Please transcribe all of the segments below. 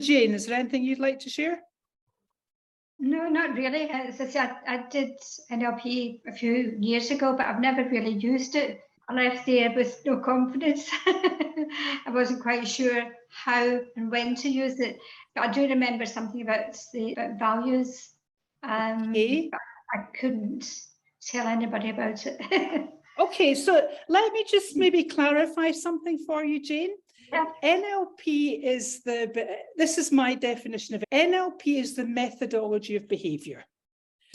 Jane, is there anything you'd like to share? No, not really. As I said, I did NLP a few years ago, but I've never really used it. I left there with no confidence. I wasn't quite sure how and when to use it. But I do remember something about about values. Okay. But I couldn't tell anybody about it. Okay, so let me just maybe clarify something for you, Jane. Yeah. NLP is this is my definition of it. NLP is the methodology of behavior.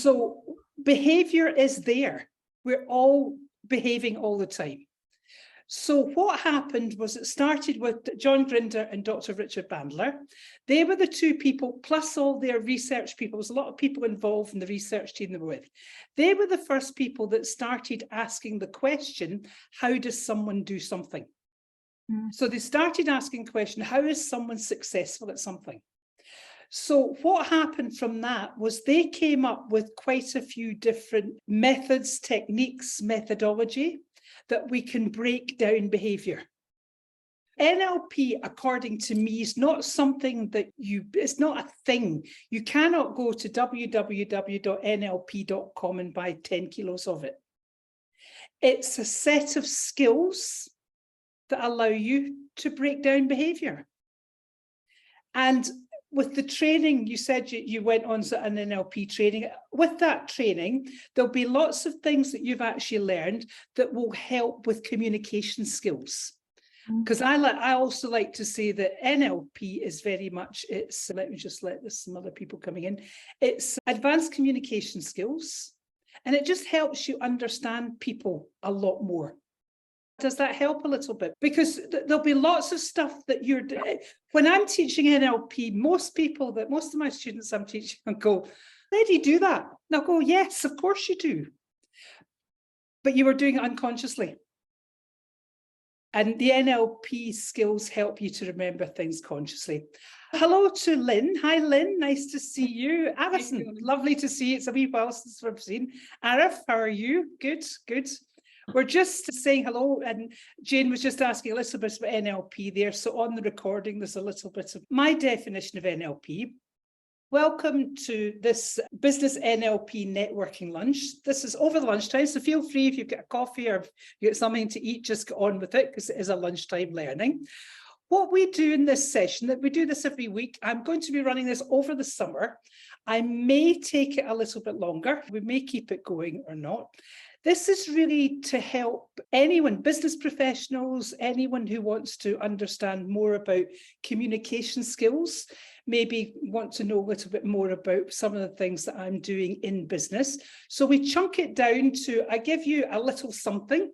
So behavior is there. We're all behaving all the time. So what happened was it started with John Grinder and Dr. Richard Bandler. They were the two people, plus all their research people. There was a lot of people involved in the research team they were with. They were the first people that started asking the question, how does someone do something? So they started asking the question, how is someone successful at something? So what happened from that was they came up with quite a few different methods, techniques, methodology that we can break down behavior. NLP, according to me, is not something that it's not a thing. You cannot go to www.nlp.com and buy 10 kilos of it. It's a set of skills that allow you to break down behavior. And with the training, you said you went on an NLP training. With that training, there'll be lots of things that you've actually learned that will help with communication skills. Because I also like to say that NLP is very much, let me just let some other people coming in. It's advanced communication skills, and it just helps you understand people a lot more. Does that help a little bit? Because there'll be lots of stuff that you're doing. When I'm teaching NLP, most of my students I'm teaching go, how do you do that? And I'll go, yes, of course you do. But you were doing it unconsciously. And the NLP skills help you to remember things consciously. Hello to Lynn. Hi, Lynn. Nice to see you. Alison, lovely to see you. It's a wee while since we've seen. Arif, how are you? Good, good. We're just saying hello, and Jane was just asking a little bit about NLP there. So on the recording, there's a little bit of my definition of NLP. Welcome to this business NLP networking lunch. This is over the lunchtime, so feel free if you've got a coffee or if you get something to eat, just get on with it because it is a lunchtime learning. What we do in this session, that we do this every week, I'm going to be running this over the summer. I may take it a little bit longer. We may keep it going or not. This is really to help anyone, business professionals, anyone who wants to understand more about communication skills, maybe want to know a little bit more about some of the things that I'm doing in business. So we chunk it down to, I give you a little something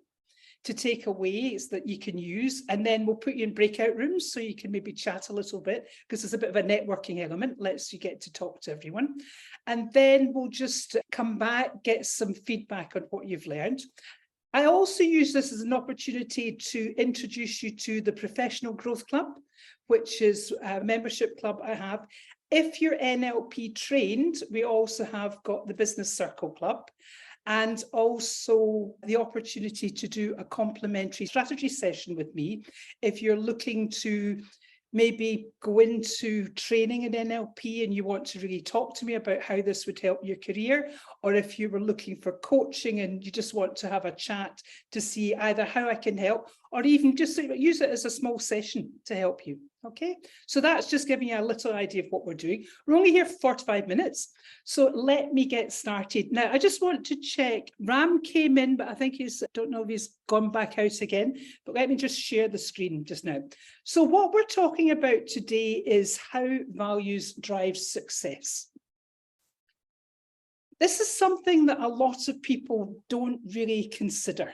to take away that you can use, and then we'll put you in breakout rooms so you can maybe chat a little bit, because there's a bit of a networking element, lets you get to talk to everyone. And then we'll just come back, get some feedback on what you've learned. I also use this as an opportunity to introduce you to the Professional Growth Club, which is a membership club I have. If you're NLP trained, we also have got the Business Circle Club, and also the opportunity to do a complimentary strategy session with me if you're looking to maybe go into training in NLP and you want to really talk to me about how this would help your career, or if you were looking for coaching and you just want to have a chat to see either how I can help, or even just use it as a small session to help you. Okay, so that's just giving you a little idea of what we're doing. We're only here for 45 minutes, so let me get started. Now, I just want to check. Ram came in, but I think I don't know if he's gone back out again, but let me just share the screen just now. So what we're talking about today is how values drive success. This is something that a lot of people don't really consider,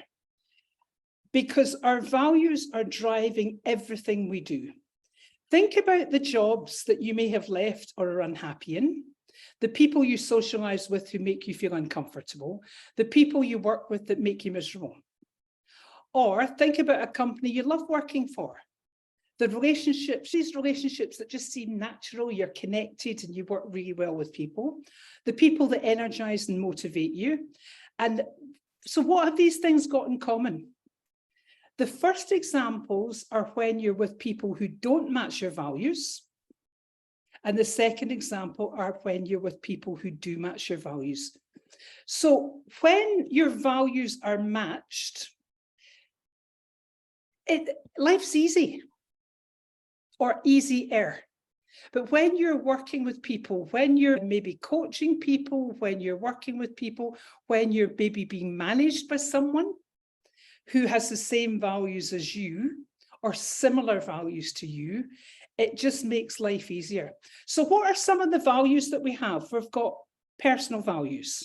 because our values are driving everything we do. Think about the jobs that you may have left or are unhappy in, the people you socialize with who make you feel uncomfortable, the people you work with that make you miserable. Or think about a company you love working for, the relationships, these relationships that just seem natural, you're connected and you work really well with people, the people that energize and motivate you. And so what have these things got in common? The first examples are when you're with people who don't match your values, And the second example are when you're with people who do match your values. So when your values are matched, life's easy or easier. But when you're working with people, when you're maybe coaching people, when you're working with people, when you're maybe being managed by someone who has the same values as you or similar values to you, it just makes life easier. So what are some of the values that we have? We've got personal values.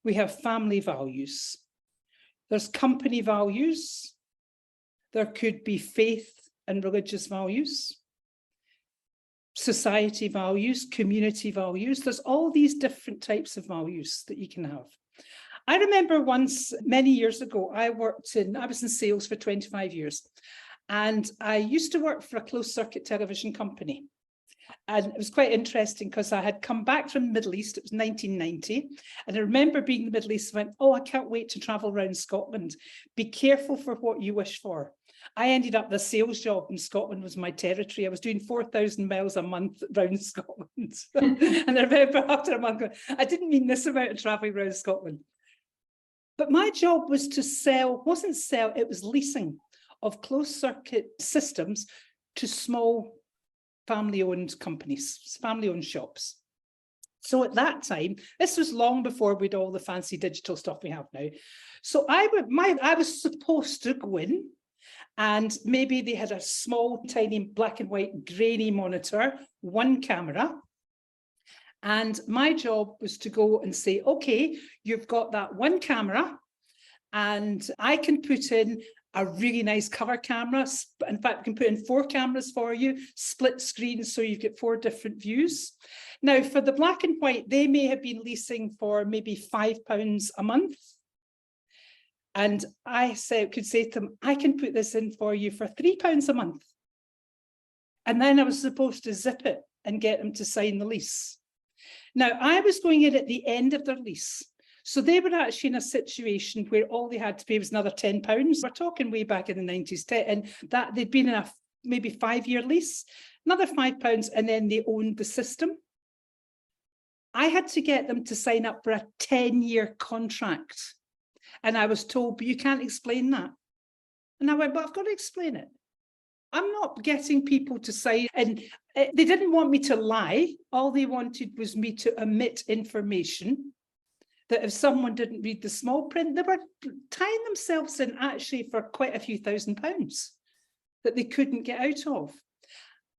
We have family values. There's company values. There could be faith and religious values, society values, community values. There's all these different types of values that you can have. I remember once, many years ago, I was in sales for 25 years. And I used to work for a closed circuit television company. And it was quite interesting because I had come back from the Middle East. It was 1990. And I remember being in the Middle East, and went, oh, I can't wait to travel around Scotland. Be careful for what you wish for. I ended up the sales job in Scotland was my territory. I was doing 4,000 miles a month around Scotland. And I remember after a month, I didn't mean this amount of traveling around Scotland. But my job was to wasn't sell, it was leasing of closed circuit systems to small family-owned companies, family-owned shops. So at that time, this was long before we'd all the fancy digital stuff we have now. So I was supposed to go in, and maybe they had a small, tiny black and white grainy monitor, one camera. And my job was to go and say, okay, you've got that one camera, and I can put in a really nice cover camera. In fact, we can put in 4 cameras for you, split screens, so you've got 4 different views. Now, for the black and white, they may have been leasing for maybe £5 a month. And I could say to them, I can put this in for you for £3 a month. And then I was supposed to zip it and get them to sign the lease. Now, I was going in at the end of their lease. So they were actually in a situation where all they had to pay was another £10. We're talking way back in the 90s, and that they'd been in a maybe 5-year lease, another £5, and then they owned the system. I had to get them to sign up for a 10-year contract. And I was told, but you can't explain that. And I went, but I've got to explain it. I'm not getting people to sign, and they didn't want me to lie. All they wanted was me to omit information that if someone didn't read the small print, they were tying themselves in actually for quite a few £1,000s that they couldn't get out of.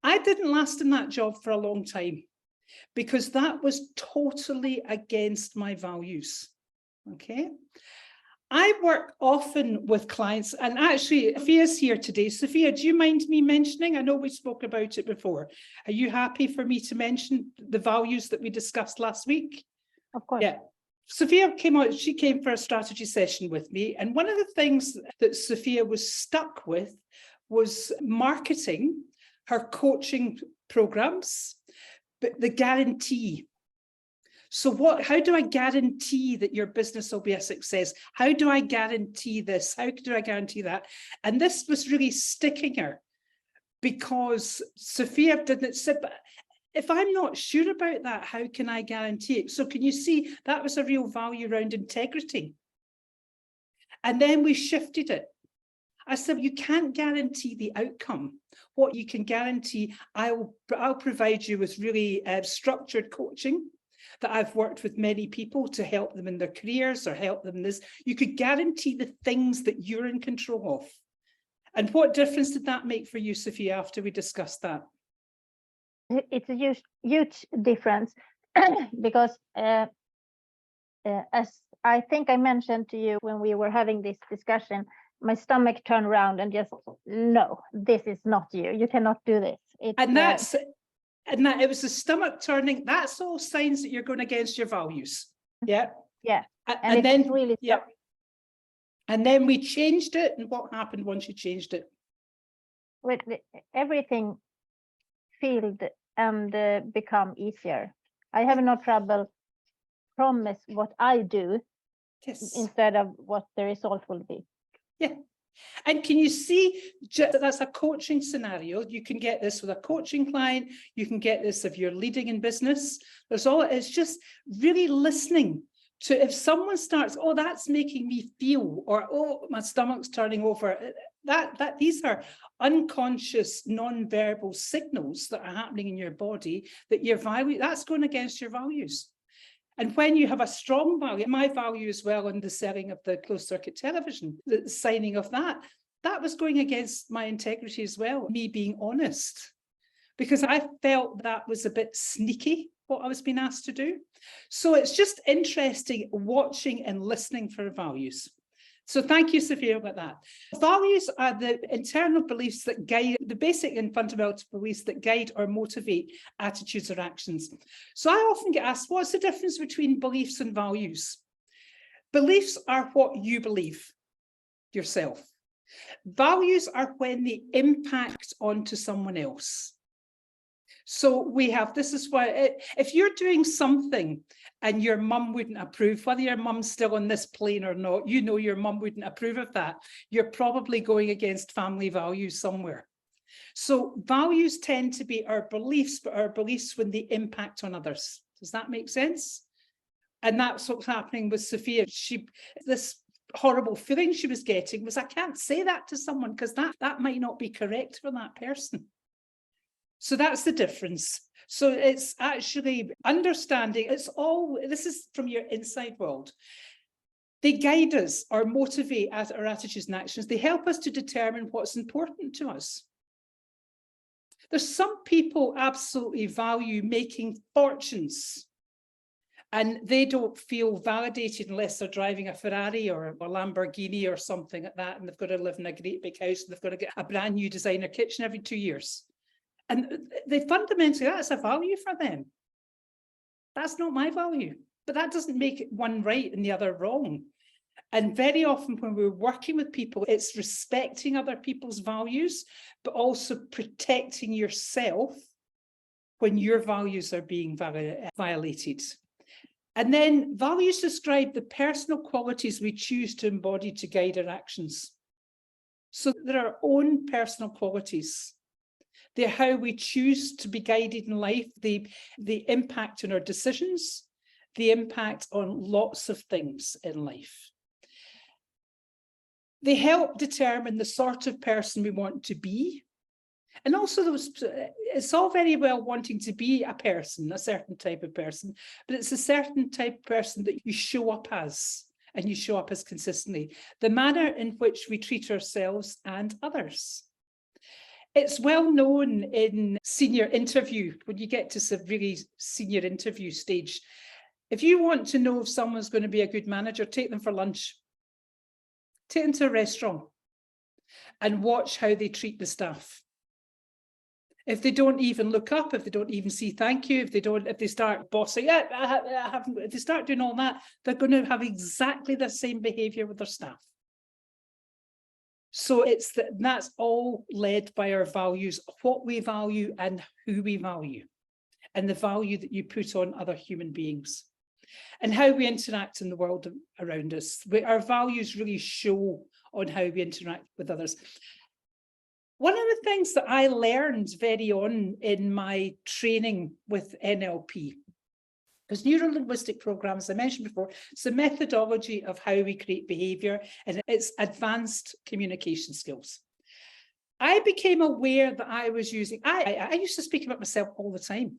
I didn't last in that job for a long time because that was totally against my values. Okay. I work often with clients, and actually Sophia's here today. Sophia, do you mind me mentioning? I know we spoke about it before. Are you happy for me to mention the values that we discussed last week? Of course. Yeah. Sophia she came for a strategy session with me. And one of the things that Sophia was stuck with was marketing her coaching programs, but the guarantee. So how do I guarantee that your business will be a success? How do I guarantee this? How do I guarantee that? And this was really sticking her because Sophia didn't say, but if I'm not sure about that, how can I guarantee it? So can you see that was a real value around integrity? And then we shifted it. I said, you can't guarantee the outcome. What you can guarantee, I'll provide you with really structured coaching that I've worked with many people to help them in their careers or help them in this. You could guarantee the things that you're in control of. And what difference did that make for you, Sophia, after we discussed that? It's a huge difference because as I think I mentioned to you when we were having this discussion, my stomach turned around and just, no, this is not you. You cannot do this. And that it was the stomach turning. That's all signs that you're going against your values. Yeah. Yeah. And then really, yeah. And then we changed it. And what happened once you changed it? With everything filled and become easier. I have no trouble promise what I do Yes. instead of what the result will be. Yeah. And can you see, that's a coaching scenario. You can get this with a coaching client. You can get this if you're leading in business. It's just really listening to, if someone starts, oh, that's making me feel, or, oh, my stomach's turning over. These are unconscious, non-verbal signals that are happening in your body that your value, that's going against your values. And when you have a strong value, my value as well in the selling of the closed circuit television, the signing of that was going against my integrity as well, me being honest, because I felt that was a bit sneaky, what I was being asked to do. So it's just interesting watching and listening for values. So thank you, Sophia, about that. Values are the internal beliefs that guide, the basic and fundamental beliefs that guide or motivate attitudes or actions. So I often get asked, what's the difference between beliefs and values? Beliefs are what you believe yourself. Values are when they impact onto someone else. So we have, this is why, if you're doing something and your mum wouldn't approve, whether your mum's still on this plane or not, you know your mum wouldn't approve of that. You're probably going against family values somewhere. So values tend to be our beliefs, but our beliefs when they impact on others. Does that make sense? And that's what's happening with Sophia. This horrible feeling she was getting was, I can't say that to someone because that might not be correct for that person. So that's the difference. So it's actually understanding, this is from your inside world. They guide us or motivate our attitudes and actions. They help us to determine what's important to us. There's some people absolutely value making fortunes, and they don't feel validated unless they're driving a Ferrari or a Lamborghini or something like that, and they've got to live in a great big house, and they've got to get a brand new designer kitchen every 2 years. And they fundamentally, that's a value for them. That's not my value, but that doesn't make one right and the other wrong. And very often when we're working with people, it's respecting other people's values, but also protecting yourself when your values are being violated. And then values describe the personal qualities we choose to embody to guide our actions. So there are our own personal qualities. They're how we choose to be guided in life. The impact on our decisions, the impact on lots of things in life. They help determine the sort of person we want to be. And also, it's all very well wanting to be a person, a certain type of person, but it's a certain type of person that you show up as, and you show up as consistently. The manner in which we treat ourselves and others. It's well known in senior interview, when you get to some really senior interview stage. If you want to know if someone's going to be a good manager, take them for lunch. Take them to a restaurant and watch how they treat the staff. If they don't even look up, if they don't even say thank you, if they start bossing, if they start doing all that, they're going to have exactly the same behavior with their staff. So that's all led by our values, what we value and who we value, and the value that you put on other human beings, and how we interact in the world around us. Our values really show on how we interact with others. One of the things that I learned very on in my training with NLP, because neuro-linguistic programs, I mentioned before, it's a methodology of how we create behaviour, and it's advanced communication skills. I became aware that I was using, I used to speak about myself all the time.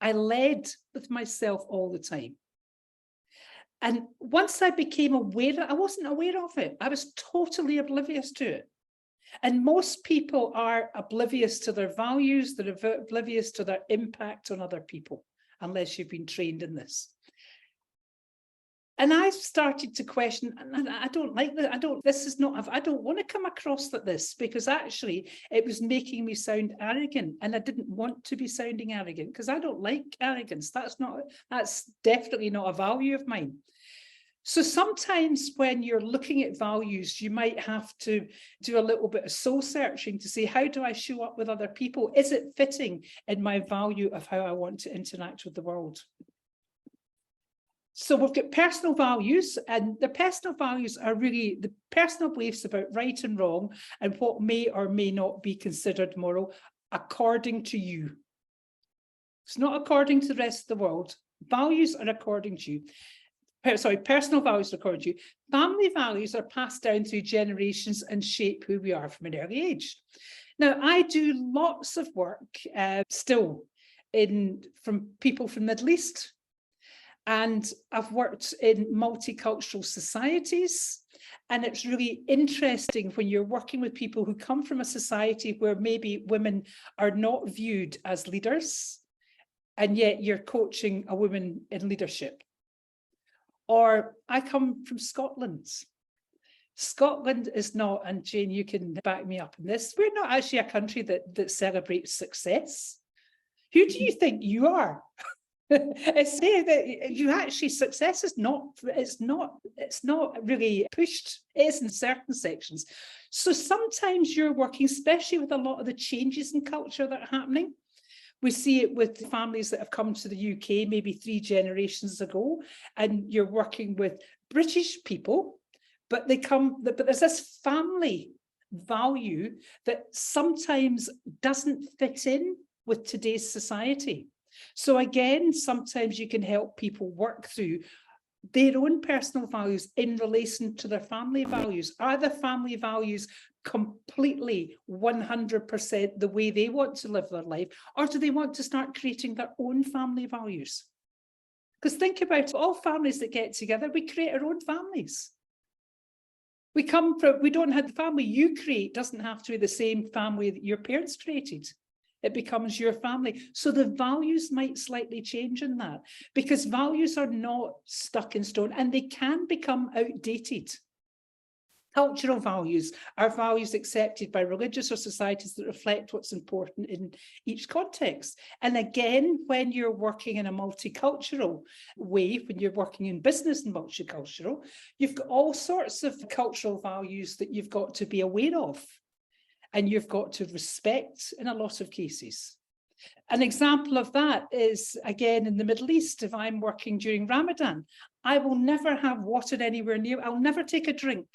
I led with myself all the time. And once I became aware, I wasn't aware of it. I was totally oblivious to it. And most people are oblivious to their values, they're oblivious to their impact on other people, unless you've been trained in this. And I started to question, and I don't like that. I don't want to come across like this, because actually it was making me sound arrogant, and I didn't want to be sounding arrogant because I don't like arrogance. That's definitely not a value of mine. So sometimes when you're looking at values, you might have to do a little bit of soul searching to say, how do I show up with other people? Is it fitting in my value of how I want to interact with the world? So we've got personal values, and the personal values are really the personal beliefs about right and wrong and what may or may not be considered moral according to you. It's not according to the rest of the world. Values are according to you. Personal values are according to you. Family values are passed down through generations and shape who we are from an early age. Now, I do lots of work still from people from the Middle East. And I've worked in multicultural societies, and it's really interesting when you're working with people who come from a society where maybe women are not viewed as leaders, and yet you're coaching a woman in leadership. Or I come from Scotland. Scotland is not, and Jane, you can back me up in this, we're not actually a country that celebrates success. Who do you think you are? It's there that you actually, success is not, it's not really pushed. It is in certain sections. So sometimes you're working, especially with a lot of the changes in culture that are happening. We see it with families that have come to the UK maybe 3 generations ago, and you're working with British people, but there's this family value that sometimes doesn't fit in with today's society. So again, sometimes you can help people work through their own personal values in relation to their family values. Are the family values completely 100% the way they want to live their life, or do they want to start creating their own family values? Because think about it, all families that get together, we create our own families. We don't have the family you create doesn't have to be the same family that your parents created. It becomes your family. So the values might slightly change in that, because values are not stuck in stone and they can become outdated. Cultural values are values accepted by religious or societies that reflect what's important in each context. And again, when you're working in a multicultural way, when you're working in business and multicultural, you've got all sorts of cultural values that you've got to be aware of. And you've got to respect in a lot of cases. An example of that is, again, in the Middle East, if I'm working during Ramadan, I will never have water anywhere near. I'll never take a drink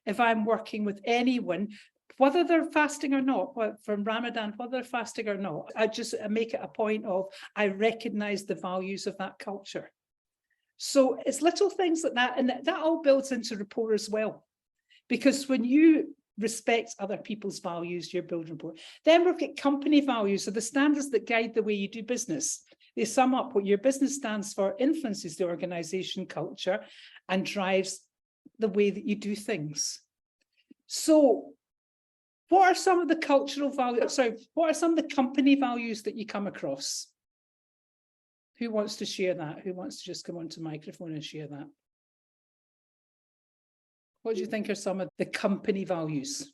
if I'm working with anyone, whether they're fasting or not, from Ramadan, whether they're fasting or not. I just make it a point of, I recognize the values of that culture. So it's little things like that, and that all builds into rapport as well. Because when you respect other people's values, you're building rapport. Then we've got company values, so the standards that guide the way you do business. They sum up what your business stands for, influences the organization culture, and drives the way that you do things. So what are some of the cultural values, what are some of the company values that you come across? Who wants to share that? Who wants to just come onto the microphone and share that? What do you think are some of the company values?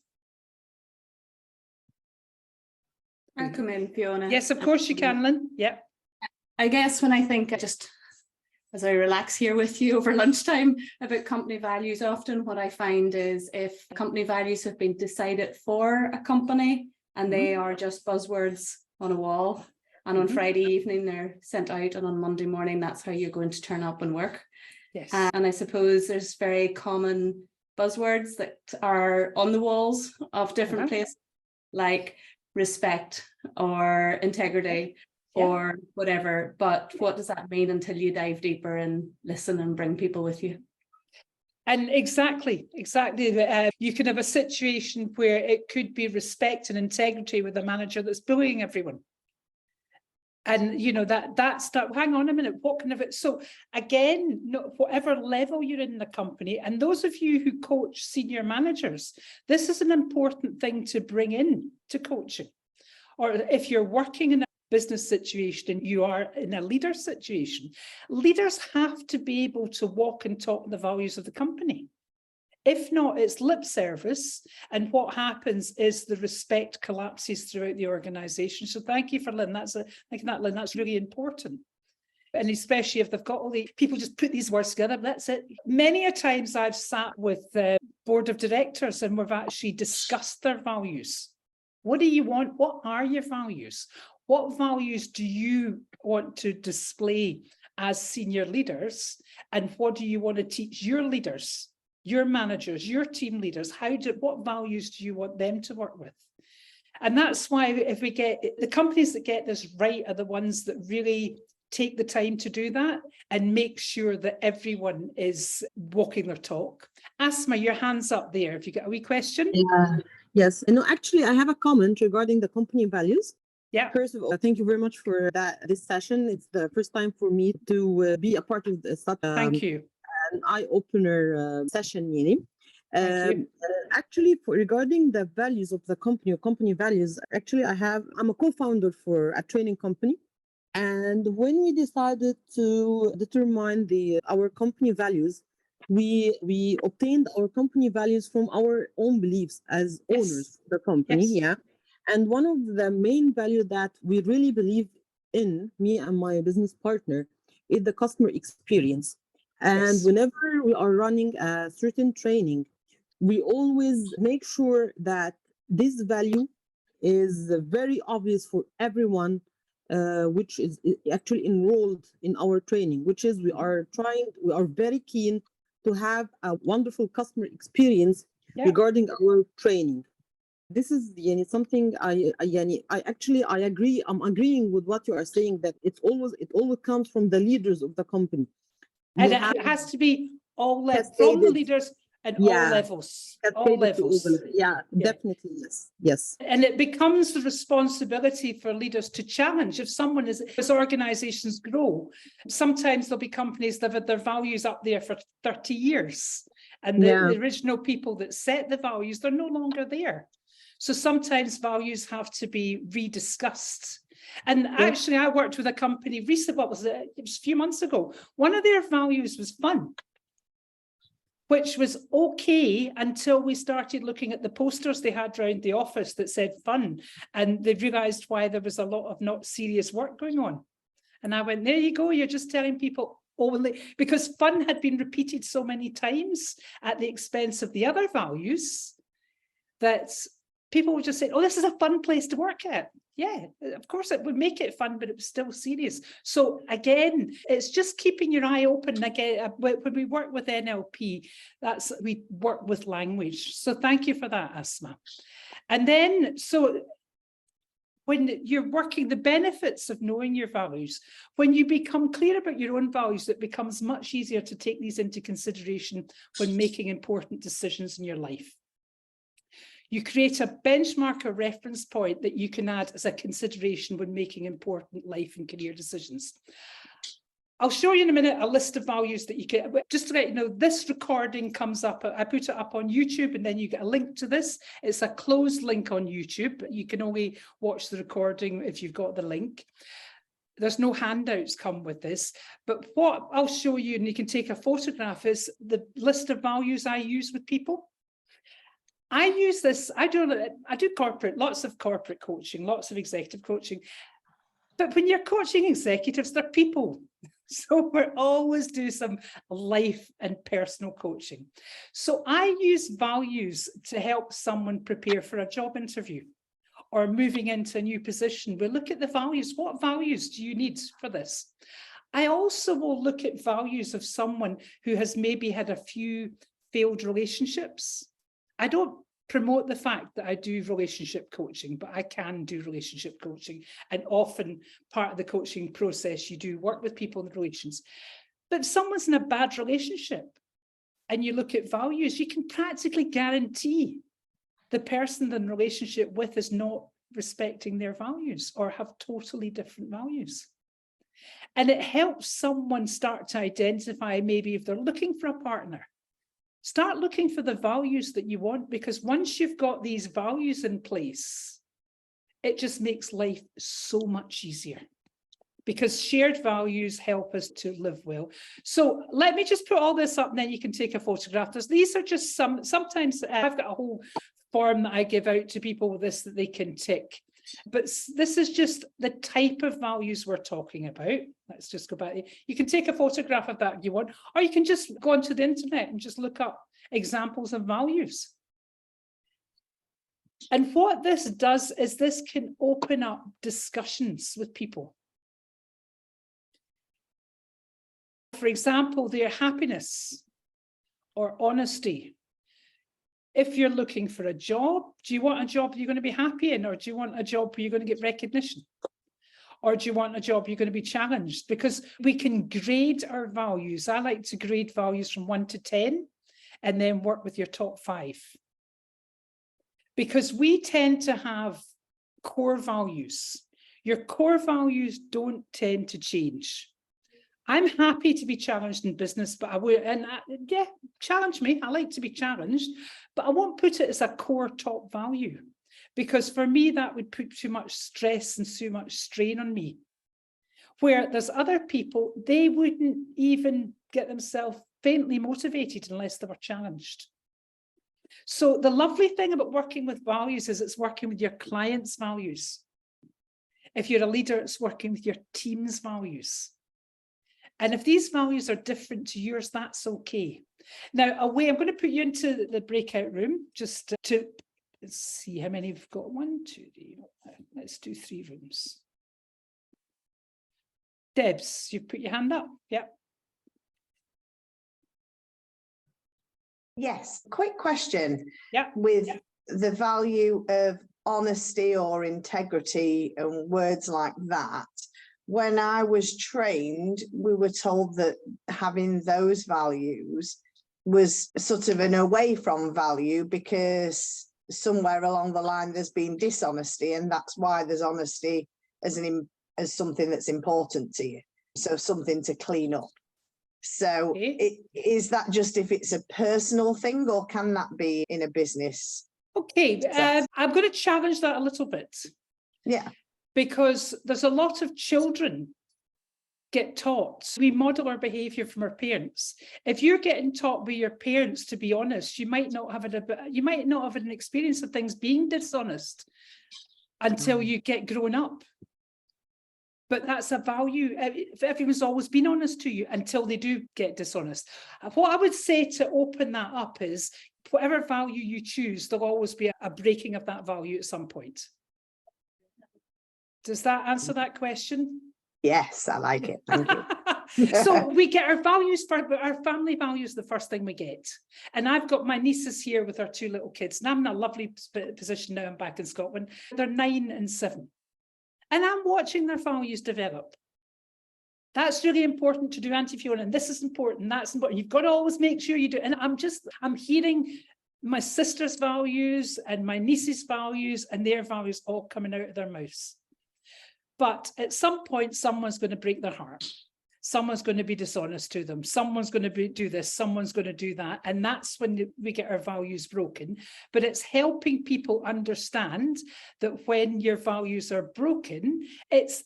I'll come in, Fiona. Yes, of course you can, Lynn. Yeah. I guess when I think, just as I relax here with you over lunchtime about company values, often what I find is if company values have been decided for a company and they are just buzzwords on a wall, and on Friday evening they're sent out, and on Monday morning that's how you're going to turn up and work. Yes. And I suppose there's very common buzzwords that are on the walls of different places, like respect or integrity or whatever. But what does that mean until you dive deeper and listen and bring people with you? And exactly. You can have a situation where it could be respect and integrity with a manager that's bullying everyone. And you know that's hang on a minute, what kind of it? So again, whatever level you're in the company, and those of you who coach senior managers, this is an important thing to bring in to coaching. Or if you're working in a business situation and you are in a leader situation, leaders have to be able to walk and talk the values of the company. If not, it's lip service, and what happens is the respect collapses throughout the organisation. So thank you for Lynn. Lynn, that's really important. And especially if they've got all the people just put these words together, that's it. Many a times I've sat with the board of directors and we've actually discussed their values. What do you want? What are your values? What values do you want to display as senior leaders, and what do you want to teach your leaders, your managers, your team leaders? What values do you want them to work with? And that's why if we get the companies that get this right are the ones that really take the time to do that and make sure that everyone is walking their talk. Asma, your hand's up there. If you got a wee question. Yeah. Yes. No, actually, I have a comment regarding the company values. Yeah. First of all, thank you very much for this session. It's the first time for me to be a part of such Thank you. an eye-opener session, Yini. Thank you. Actually, regarding the values of the company or company values, actually, I'm a co-founder for a training company. And when we decided to determine our company values, we obtained our company values from our own beliefs as owners of the company. Yes. Yeah. And one of the main value that we really believe in, me and my business partner, is the customer experience. And Yes. whenever we are running a certain training, we always make sure that this value is very obvious for everyone, which is actually enrolled in our training, which is we are very keen to have a wonderful customer experience regarding our training. This is something I agree. I'm agreeing with what you are saying, that it always comes from the leaders of the company. And it has to be all levels, from the leaders and all levels. All levels. Yeah, definitely, yes. And it becomes the responsibility for leaders to challenge. If someone as organizations grow, sometimes there'll be companies that have had their values up there for 30 years. And the original people that set the values, they're no longer there. So sometimes values have to be rediscussed. And actually, I worked with a company recently, it was a few months ago. One of their values was fun, which was okay until we started looking at the posters they had around the office that said fun. And they realized why there was a lot of not serious work going on. And I went, there you go, you're just telling people only, because fun had been repeated so many times at the expense of the other values that people would just say, oh, this is a fun place to work at. Yeah, of course it would make it fun, but it was still serious. So again, it's just keeping your eye open. Again, when we work with NLP, we work with language. So thank you for that, Asma. And then, so when you're working, the benefits of knowing your values, when you become clear about your own values, it becomes much easier to take these into consideration when making important decisions in your life. You create a benchmark or reference point that you can add as a consideration when making important life and career decisions. I'll show you in a minute a list of values that you can, just to let you know, this recording comes up, I put it up on YouTube and then you get a link to this. It's a closed link on YouTube. You can only watch the recording if you've got the link. There's no handouts come with this, but what I'll show you, and you can take a photograph, is the list of values I use with people. I use this, I do lots of corporate coaching, lots of executive coaching. But when you're coaching executives, they're people. So we're always do some life and personal coaching. So I use values to help someone prepare for a job interview or moving into a new position. We look at the values. What values do you need for this? I also will look at values of someone who has maybe had a few failed relationships. I don't promote the fact that I do relationship coaching, but I can do relationship coaching. And often part of the coaching process, you do work with people in relations. But if someone's in a bad relationship and you look at values, you can practically guarantee the person they're in relationship with is not respecting their values or have totally different values. And it helps someone start to identify maybe if they're looking for a partner. Start looking for the values that you want, because once you've got these values in place, it just makes life so much easier, because shared values help us to live well. So let me just put all this up and then you can take a photograph. These are just sometimes I've got a whole form that I give out to people with this that they can tick. But this is just the type of values we're talking about. Let's just go back. You can take a photograph of that if you want, or you can just go onto the internet and just look up examples of values. And what this does is this can open up discussions with people. For example, their happiness or honesty. If you're looking for a job, do you want a job you're going to be happy in, or do you want a job where you're going to get recognition? Or do you want a job you're going to be challenged? Because we can grade our values. I like to grade values from 1 to 10 and then work with your top 5. Because we tend to have core values. Your core values don't tend to change. I'm happy to be challenged in business, but yeah, challenge me. I like to be challenged, but I won't put it as a core top value, because for me, that would put too much stress and too much strain on me. Where there's other people, they wouldn't even get themselves faintly motivated unless they were challenged. So the lovely thing about working with values is it's working with your clients' values. If you're a leader, it's working with your team's values. And if these values are different to yours, that's okay. Now, I'm going to put you into the breakout room just to see how many we've got. 1, 2, 3. Let's do 3 rooms. Debs, you put your hand up. Yep. Yes, quick question. Yeah. With the value of honesty or integrity and words like that, when I was trained, we were told that having those values was sort of an away from value, because somewhere along the line there's been dishonesty, and that's why there's honesty as something that's important to you. So something to clean up. So is that just if it's a personal thing, or can that be in a business? Okay, I'm going to challenge that a little bit. Yeah. Because there's a lot of children get taught. We model our behaviour from our parents. If you're getting taught by your parents to be honest, you might not have an experience of things being dishonest until you get grown up. But that's a value. Everyone's always been honest to you until they do get dishonest. What I would say to open that up is, whatever value you choose, there'll always be a breaking of that value at some point. Does that answer that question? Yes, I like it. Thank you. So we get our values, our family values, the first thing we get. And I've got my nieces here with our 2 little kids, and I'm in a lovely position now. I'm back in Scotland. They're 9 and 7. And I'm watching their values develop. That's really important to do, Auntie Fiona, and this is important, that's important. You've got to always make sure you do. And I'm hearing my sister's values and my niece's values and their values all coming out of their mouths. But at some point, someone's going to break their heart. Someone's going to be dishonest to them. Someone's going to do this. Someone's going to do that. And that's when we get our values broken. But it's helping people understand that when your values are broken,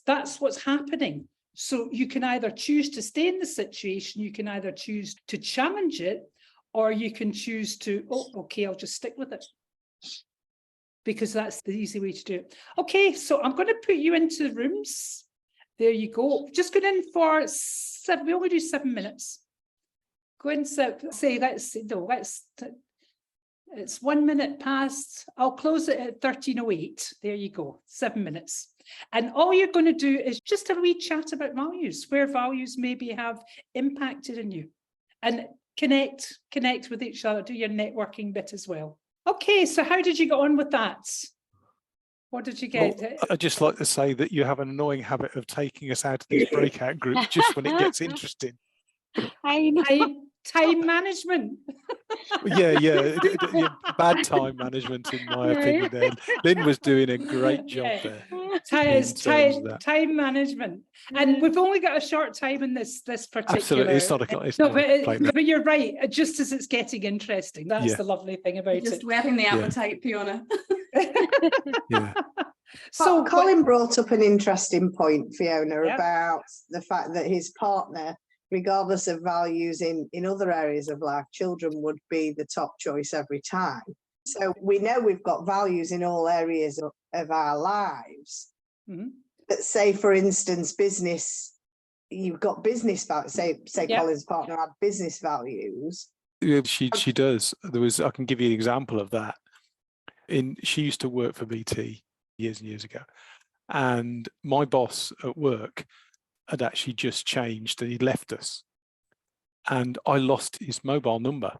that's what's happening. So you can either choose to stay in the situation, you can either choose to challenge it, or you can choose to, okay, I'll just stick with it. Because that's the easy way to do it. Okay, so I'm going to put you into the rooms. There you go. Just going in for 7. We only do 7 minutes. Go in, it's 1 minute past. I'll close it at 13:08. There you go, 7 minutes. And all you're going to do is just a wee chat about values, where values maybe have impacted in you, and connect with each other. Do your networking bit as well. Okay, so how did you get on with that? What did you get? Well, I'd just like to say that you have an annoying habit of taking us out of these breakout groups just when it gets interesting. I know. Time management. Yeah, bad time management in my opinion there. Lynn was doing a great job there. Time management. And we've only got a short time in this particular. Absolutely, it's not but you're right, just as it's getting interesting. That's the lovely thing about it. Just whetting the appetite, Fiona. Yeah. So Colin brought up an interesting point, Fiona, about the fact that his partner, regardless of values in other areas of life, children would be the top choice every time. So we know we've got values in all areas of our lives. Mm-hmm. But say, for instance, business, you've got business values. Say Colin's partner had business values. Yeah, she does. I can give you an example of that. She used to work for BT years and years ago, and my boss at work had actually just changed, and he'd left us. and I lost his mobile number.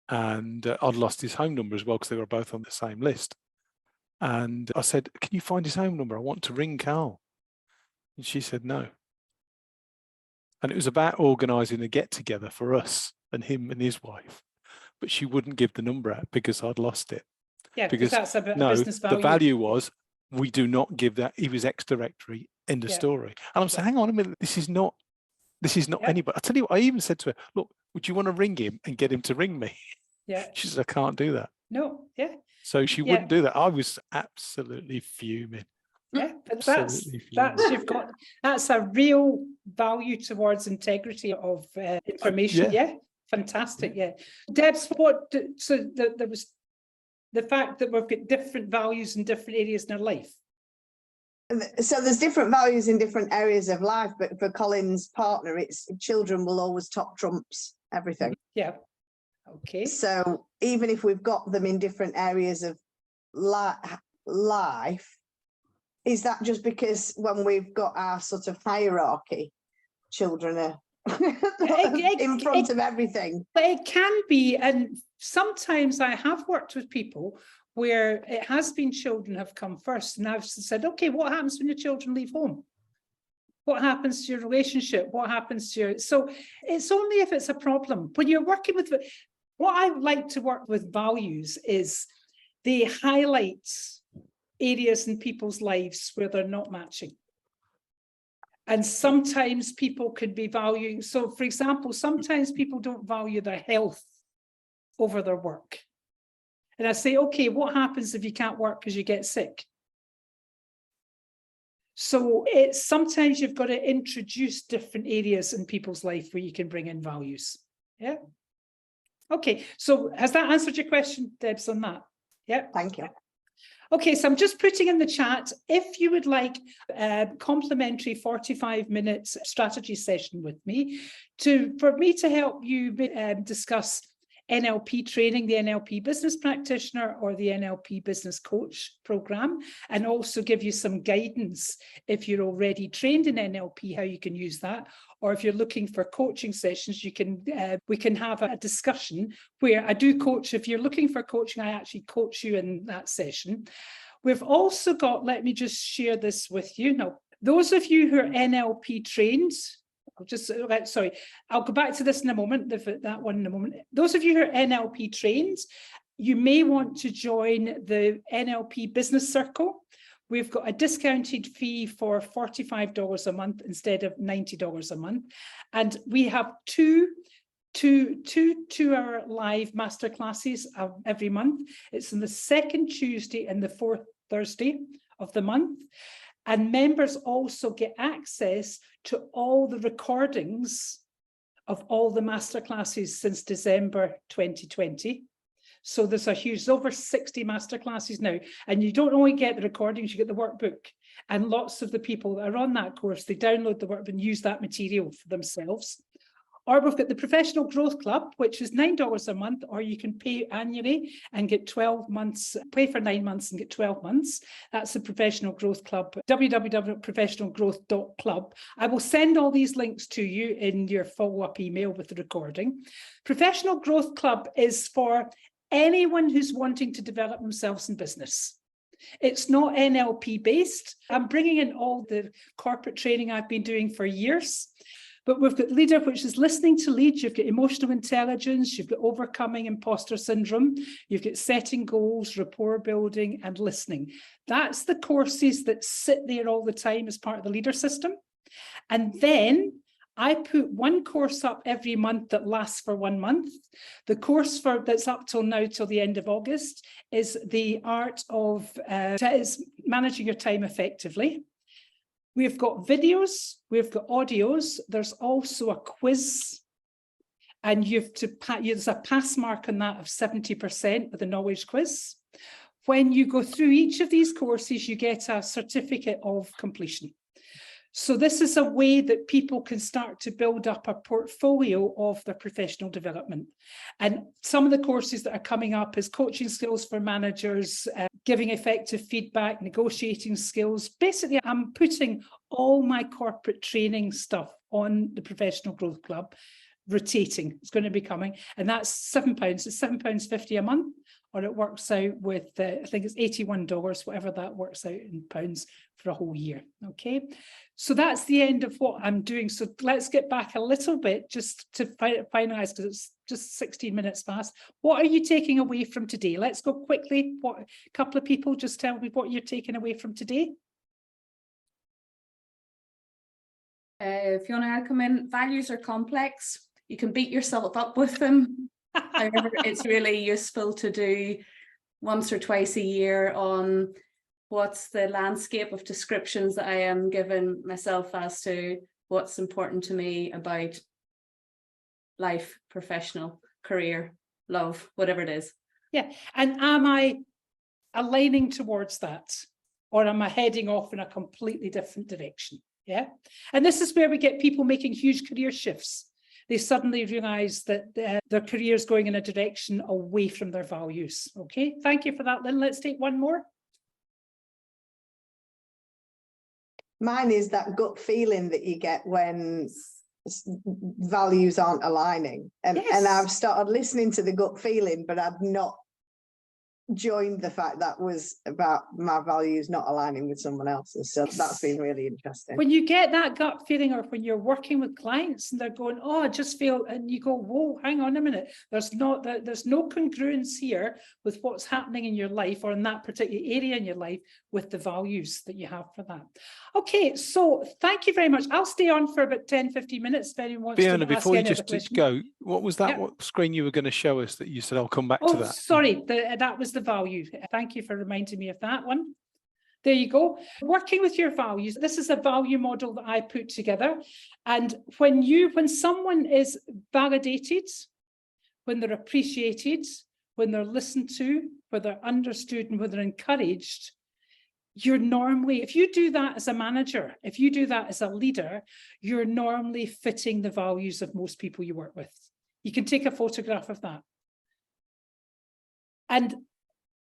And I'd lost his home number as well because they were both on the same list. And I said, can you find his home number? I want to ring Carl. And she said, no. And it was about organising a get together for us and him and his wife. But she wouldn't give the number out because I'd lost it. Yeah, because that's a no, business value. The value was we do not give that. He was ex-directory, end of story. And I'm saying, hang on a minute, this is not anybody. I tell you what, I even said to her, look, would you want to ring him and get him to ring me? Yeah. She said, I can't do that. No, yeah. So she wouldn't do that. I was absolutely fuming. Yeah, but that's a real value towards integrity of information. Yeah, fantastic. Yeah, Debs, there was the fact that we've got different values in different areas in our life. So there's different values in different areas of life, but for Colin's partner, it's children will always top trumps everything. Yeah. Okay. So even if we've got them in different areas of life, is that just because when we've got our sort of hierarchy, children are in front of everything? It can be, and sometimes I have worked with people where it has been children have come first, and I've said, okay, what happens when your children leave home? What happens to your relationship? What happens to your... So it's only if it's a problem. When you're working with... What I like to work with values is they highlight areas in people's lives where they're not matching. And sometimes people could be valuing... So, for example, sometimes people don't value their health over their work. And I say, okay, what happens if you can't work because you get sick? So it's sometimes you've got to introduce different areas in people's life where you can bring in values. Yeah. Okay. So has that answered your question, Debs, on that? Yeah. Thank you. Okay, so I'm just putting in the chat, if you would like a complimentary 45-minute strategy session with me, for me to help you discuss NLP training, the NLP business practitioner or the NLP business coach program, and also give you some guidance if you're already trained in NLP, how you can use that, or if you're looking for coaching sessions, we can have a discussion where I do coach. If you're looking for coaching, I actually coach you in that session. We've also got, let me just share this with you. Now, those of you who are NLP trained, I'll go back to this in a moment, that one in a moment. Those of you who are NLP trained, you may want to join the NLP Business Circle. We've got a discounted fee for $45 a month instead of $90 a month. And we have two 2-hour live masterclasses every month. It's on the second Tuesday and the fourth Thursday of the month. And members also get access to all the recordings of all the masterclasses since December 2020. So there's over 60 masterclasses now. And you don't only get the recordings, you get the workbook. And lots of the people that are on that course, they download the workbook and use that material for themselves. Or we've got the Professional Growth Club, which is $9 a month, or you can pay annually and get 12 months, pay for 9 months and get 12 months. That's the Professional Growth Club, www.professionalgrowth.club. I will send all these links to you in your follow-up email with the recording. Professional Growth Club is for anyone who's wanting to develop themselves in business. It's not NLP based. I'm bringing in all the corporate training I've been doing for years. But we've got leader, which is listening to lead. You've got emotional intelligence. You've got overcoming imposter syndrome. You've got setting goals, rapport building, and listening. That's the courses that sit there all the time as part of the leader system. And then I put one course up every month that lasts for 1 month. The course that's up till now, till the end of August, is the art of managing your time effectively. We've got videos, we've got audios. There's also a quiz, and there's a pass mark on that of 70% with the knowledge quiz. When you go through each of these courses, you get a certificate of completion. So this is a way that people can start to build up a portfolio of their professional development. And some of the courses that are coming up is coaching skills for managers, giving effective feedback, negotiating skills. Basically, I'm putting all my corporate training stuff on the Professional Growth Club, rotating. It's going to be coming, and that's £7. It's £7.50 a month, or it works out with I think it's $81, whatever that works out in pounds for a whole year. Okay, so that's the end of what I'm doing. So let's get back a little bit just to finalize, because it's just 16 minutes past. What are you taking away from today? Let's go quickly. What, a couple of people, just tell me what you're taking away from today. Fiona, I'll come in. Values are complex. You can beat yourself up with them. However, it's really useful to do once or twice a year on what's the landscape of descriptions that I am giving myself as to what's important to me about life, professional, career, love, whatever it is. Yeah, and am I aligning towards that, or am I heading off in a completely different direction? Yeah, and this is where we get people making huge career shifts. They suddenly realize that their career is going in a direction away from their values. Okay, thank you for that, Lynn. Let's take one more. Mine is that gut feeling that you get when values aren't aligning. And, Yes. and I've started listening to the gut feeling, but I've not joined the fact that was about my values not aligning with someone else's. So that's been really interesting. When you get that gut feeling, or when you're working with clients and they're going, oh, I just feel, and you go, whoa, hang on a minute. There's no congruence here with what's happening in your life, or in that particular area in your life, with the values that you have for that. Okay, so thank you very much. I'll stay on for about 10-15 minutes if anyone wants Fiona, to ask before you any other just question. go, what was that? Yep. What screen you were going to show us that you said I'll come back to Oh, that? sorry, that was the value. Thank you for reminding me of that one. There you go. Working with your values. This is a value model that I put together. And when someone is validated, when they're appreciated, when they're listened to, when they're understood, and when they're encouraged, you're normally, if you do that as a manager, if you do that as a leader, you're normally fitting the values of most people you work with. You can take a photograph of that. And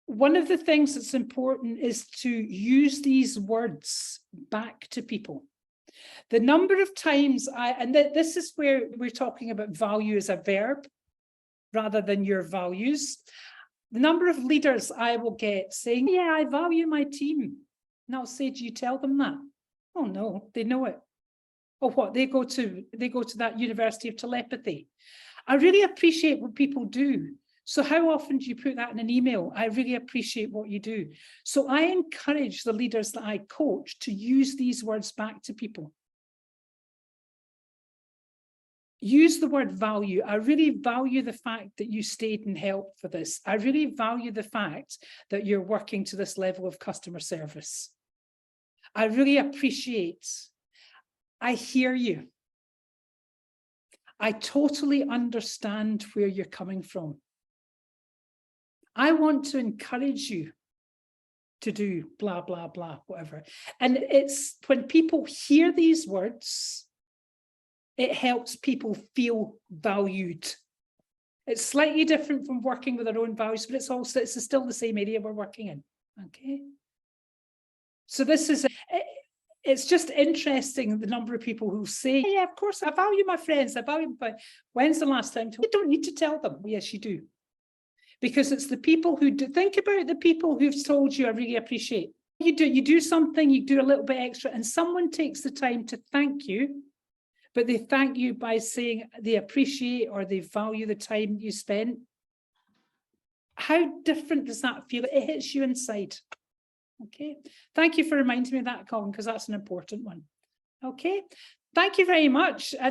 one of the things that's important is to use these words back to people. The number of times this is where we're talking about value as a verb rather than your values. The number of leaders I will get saying, yeah, I value my team. And I'll say, do you tell them that? Oh no, they know it. Oh, what? They go to that University of Telepathy. I really appreciate what people do. So how often do you put that in an email? I really appreciate what you do. So I encourage the leaders that I coach to use these words back to people. Use the word value. I really value the fact that you stayed and helped for this. I really value the fact that you're working to this level of customer service. I really appreciate. I hear you. I totally understand where you're coming from. I want to encourage you to do blah, blah, blah, whatever. And it's when people hear these words, it helps people feel valued. It's slightly different from working with our own values, but it's still the same area we're working in. Okay. So this is, it's just interesting the number of people who say, yeah, of course, I value my friends. I value my friends. When's the last time? You don't need to tell them. Yes, you do. Because it's the people who do. Think about the people who've told you, I really appreciate. You do something, you do a little bit extra, and someone takes the time to thank you, but they thank you by saying they appreciate or they value the time you spent. How different does that feel? It hits you inside. Okay. Thank you for reminding me of that, Colin, because that's an important one. Okay. Thank you very much. And